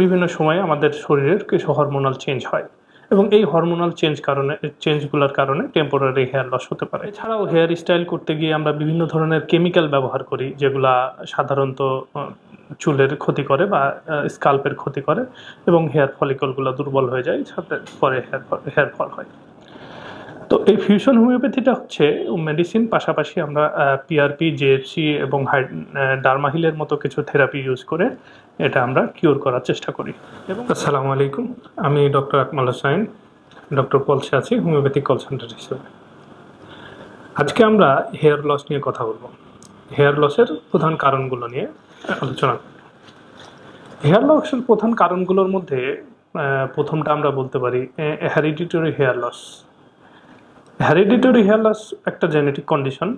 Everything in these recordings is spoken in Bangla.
বিভিন্ন সময়ে আমাদের শরীরের কিছু হরমোনাল চেঞ্জ হয় এবং এই হরমোনাল চেঞ্জগুলোর কারণে টেম্পোরারি হেয়ার লস হতে পারে। এছাড়াও হেয়ার স্টাইল করতে গিয়ে আমরা বিভিন্ন ধরনের কেমিক্যাল ব্যবহার করি, যেগুলা সাধারণত চুলের ক্ষতি করে বা স্কাল্পের ক্ষতি করে এবং হেয়ার ফলিকলগুলো দুর্বল হয়ে যায়, সাথে পরে হেয়ার ফল হয়। তো এই ফিউশন হোমিওপ্যাথিটা হচ্ছে মেডিসিন, পাশাপাশি আমরা পিআরপি, জেএফসি এবং ডার্মাহিলের মতো কিছু থেরাপি ইউজ করে এটা আমরা কিওর করার চেষ্টা করি। এবং আসসালামু আলাইকুম, আমি ডক্টর আকমাল হোসাইন, ডক্টর পলসে আছি হোমিওপ্যাথিক কল সেন্টার হিসেবে। আজকে আমরা হেয়ার লস নিয়ে কথা বলবো। হেয়ার লসের প্রধান কারণগুলো নিয়ে আলোচনা করব। হেয়ার লসের প্রধান কারণগুলোর মধ্যে প্রথমটা আমরা বলতে পারি হেরিডিটরি হেয়ার লস। হেরিডিটরি হেয়ার লস একটা জেনেটিক কন্ডিশন,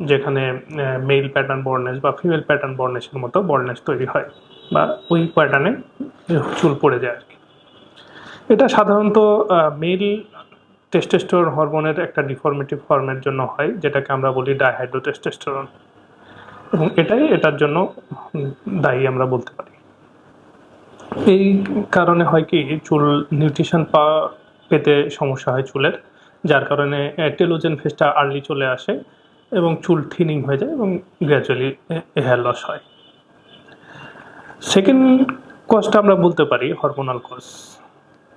যেখানে মেল প্যাটার্ন বর্নেস বা ফিমেল প্যাটার্ন বর্নেসের মতো বর্নেস তৈরি হয় বা ওই প্যাটার্নে চুল পড়ে যায় আর কি। এটা সাধারণত মেল টেস্টোস্টেরন হরমোনের একটা ডিফর্মেটিভ ফর্মের জন্য হয়, যেটাকে আমরা বলি ডাইহাইড্রোটেস্টোস্টেরন, এবং এটাই এটার জন্য দায়ী আমরা বলতে পারি। এই কারণে হয় কি, চুল নিউট্রিশন পেতে সমস্যা হয় চুলের, যার কারণে টেলোজেন ফেজটা আর্লি চলে আসে এবং চুল থিনিং হয়ে যায় এবং গ্র্যাজুয়ালি হেয়ার লস হয়। সেকেন্ড কজটা আমরা বলতে পারি হরমোনাল কজ।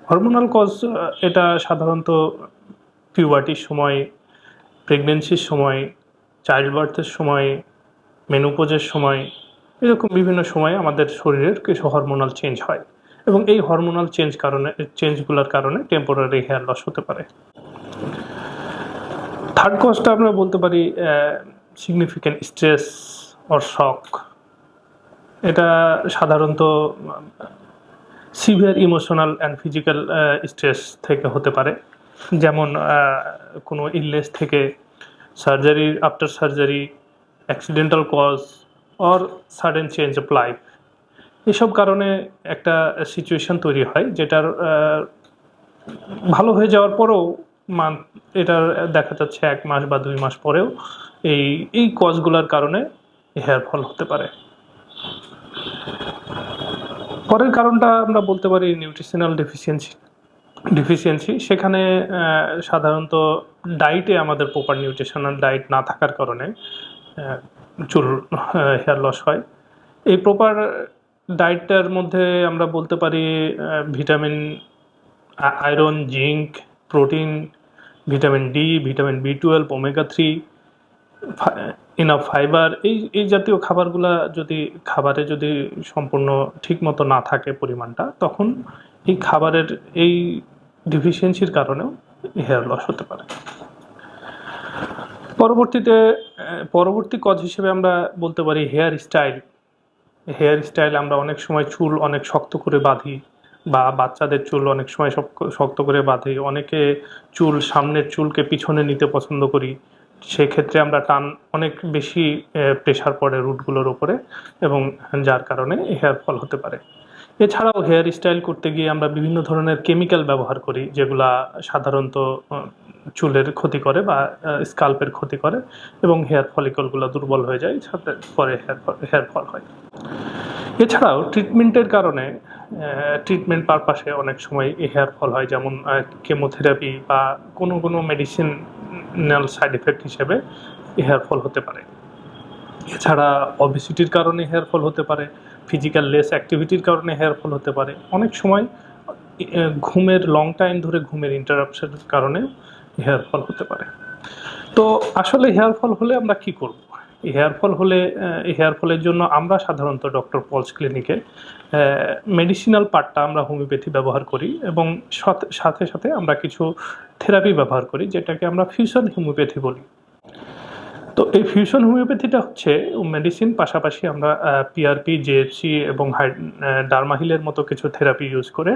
হরমোনাল কজ এটা সাধারণত পিউবার্টির সময়, প্রেগনেন্সির সময়, চাইল্ড বার্থের সময়, মেনোপজের সময়, এরকম বিভিন্ন সময়ে আমাদের শরীরের কিছু হরমোনাল চেঞ্জ হয় এবং এই হরমোনাল চেঞ্জগুলোর কারণে টেম্পোরারি হেয়ার লস হতে পারে। থার্ড কজটা আমরা বলতে পারি সিগনিফিক্যান্ট স্ট্রেস অর শক। এটা সাধারণত severe emotional and physical stress থেকে হতে পারে, যেমন কোনো ইলনেস থেকে, সার্জারির after surgery, accidental cause or sudden change of life. এসব কারণে একটা সিচুয়েশন তৈরি হয়, যেটার ভালো হয়ে যাওয়ার পরেও এটার দেখা যাচ্ছে 1 মাস বা 2 মাস পরেও এই কজগুলোর কারণে হেয়ার ফল হতে পারে। পরের কারণটা আমরা বলতে পারি নিউট্রিশনাল ডেফিসিয়েন্সি। সেখানে সাধারণত ডায়েটে আমাদের প্রপার নিউট্রিশনাল ডায়েট না থাকার কারণে চুল হেয়ার লস হয়। এই প্রপার ডায়েটটার মধ্যে আমরা বলতে পারি vitamin, iron, zinc, protein, vitamin D, vitamin বি12, ওমেগা-3, ইনাফ ফাইবার, এই জাতীয় খাবারগুলা খাবারে যদি সম্পূর্ণ ঠিকমতো না থাকে পরিমাণটা, তখন এই খাবারের এই ডেফিসিয়েন্সির কারণেও হেয়ার লস হতে পারে। পরবর্তী কজ হিসেবে আমরা বলতে পারি হেয়ার স্টাইল। আমরা অনেক সময় চুল অনেক শক্ত করে বাঁধি, বা বাচ্চাদের চুল অনেক সময় শক্ত করে বাঁধি। অনেকে সামনের চুলকে পিছনে নিতে পছন্দ করি, সেক্ষেত্রে আমরা অনেক বেশি প্রেশার পড়ে রুটগুলোর ওপরে এবং যার কারণে হেয়ার ফল হতে পারে। এছাড়াও হেয়ার স্টাইল করতে গিয়ে আমরা বিভিন্ন ধরনের কেমিক্যাল ব্যবহার করি, যেগুলা সাধারণত চুলের ক্ষতি করে বা স্কাল্পের ক্ষতি করে এবং হেয়ার ফলিকলগুলো দুর্বল হয়ে যায়, সাথে পরে হেয়ার ফল হয়। এছাড়াও ট্রিটমেন্টের কারণে ট্রিটমেন্ট পারপাসে অনেক সময় হেয়ার ফল হয়, যেমন কেমোথেরাপি বা কোনো মেডিসিনাল সাইড এফেক্ট হিসেবে হেয়ার ফল হতে পারে। এছাড়া অবেসিটির কারণে হেয়ার ফল হতে পারে, ফিজিক্যাল লেস অ্যাক্টিভিটির কারণে হেয়ার ফল হতে পারে, অনেক সময় লং টাইম ধরে ঘুমের ইন্টারাপশনের কারণে হেয়ার ফল হতে পারে। তো আসলে হেয়ার ফল হলে আমরা কি করব? হেয়ার ফলের জন্য আমরা সাধারণত ডক্টর পলস ক্লিনিকে মেডিসিনাল পার্টটা আমরা হোমিওপ্যাথি ব্যবহার করি এবং সাথে আমরা কিছু থেরাপি ব্যবহার করি, যেটাকে আমরা ফিউশন হোমিওপ্যাথি বলি। তো এই ফিউশন হোমিওপ্যাথিটা হচ্ছে মেডিসিন, পাশাপাশি আমরা পিআরপি, জেএফসি এবং ডার্মাহিলের মতো কিছু থেরাপি ইউজ করে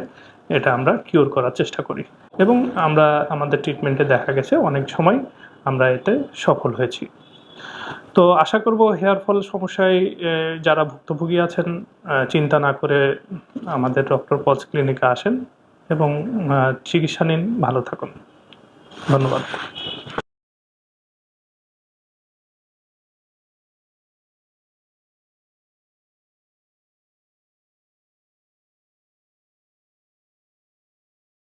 এটা আমরা কিওর করার চেষ্টা করি এবং আমাদের ট্রিটমেন্টে দেখা গেছে অনেক সময় আমরা এতে সফল হয়েছি। তো আশা করব হেয়ার ফল সমস্যায় যারা ভুক্তভোগী আছেন, চিন্তা না করে আমাদের ডক্টর পলস ক্লিনিকে আসেন এবং চিকিৎসা নিন, ভালো থাকুন। ধন্যবাদ।